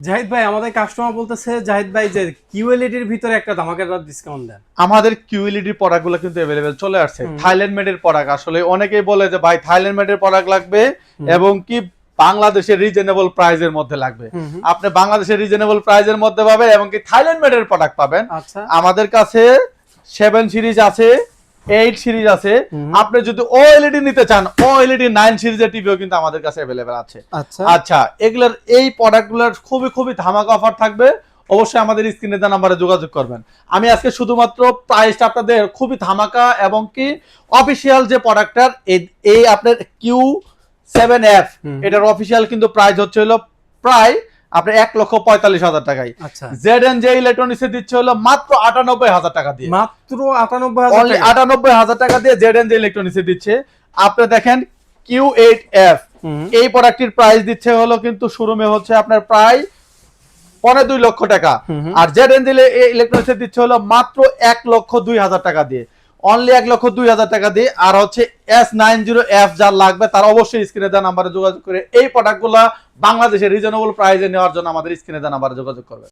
জাহিদ ভাই, আমাদের কাস্টমার বলতেছে জাহিদ ভাই যে কিউএলইডির ভিতরে একটা ধামাকাদার ডিসকাউন্ট দেন। আমাদের কিউএলইডি প্রোডাক্টগুলো কিন্তু अवेलेबल চলে আসছে। থাইল্যান্ড মেডের প্রোডাক্ট, আসলে অনেকেই বলে যে ভাই থাইল্যান্ড মেডের প্রোডাক্ট লাগবে এবং কি বাংলাদেশের রিজনেবল প্রাইসের মধ্যে লাগবে। আপনি বাংলাদেশের রিজনেবল প্রাইসের মধ্যে পাবেন এবং কি থাইল্যান্ড মেডের প্রোডাক্ট পাবেন। আচ্ছা, আমাদের কাছে 7 সিরিজ আছে, 8 সিরিজ আছে। আপনি যদি ওএলইডি নিতে চান, ওএলইডি 9 সিরিজের টিভিও কিন্তু আমাদের কাছে अवेलेबल আছে। আচ্ছা, আচ্ছা, এগুলার এই প্রোডাক্টগুলোর খুবই খুবই ধামাকা অফার থাকবে। অবশ্যই আমাদের স্ক্রিনে দেওয়া নম্বরে যোগাযোগ করবেন। আমি আজকে শুধুমাত্র প্রাইসটা আপনাদের খুবই ধামাকা এবং কি অফিশিয়াল যে প্রোডাক্টটার এই আপনার Q7F এটার অফিশিয়াল কিন্তু প্রাইস হচ্ছে হলো প্রায় আপনার 1,45,000 টাকায়। আচ্ছা, ZNJ ইলেকট্রনিক্সে দিচ্ছে হলো মাত্র 98,000 টাকা দিয়ে। মাত্র 98,000 অনলি টাকা। 98,000 টাকা দিয়ে ZNJ ইলেকট্রনিক্সে দিচ্ছে। আপনি দেখেন Q8F এই প্রোডাক্টটির প্রাইস দিচ্ছে হলো কিন্তু শোরুমে হচ্ছে আপনার প্রায় 2.5 লক্ষ টাকা। আর ZNJ ইলেকট্রনিক্সে দিচ্ছে হলো মাত্র 1,02,000 টাকা দিয়ে। অনলি 1,02,000 টাকা দিয়ে। আর হচ্ছে S90F যার লাগবে তারা অবশ্যই স্ক্রিনে দেওয়া নাম্বারে যোগাযোগ করে এই প্রোডাক্টগুলো বাংলাদেশের রিজনেবল প্রাইসে নেওয়ার জন্য আমাদের স্ক্রিনে দেওয়া নাম্বারে যোগাযোগ করবে।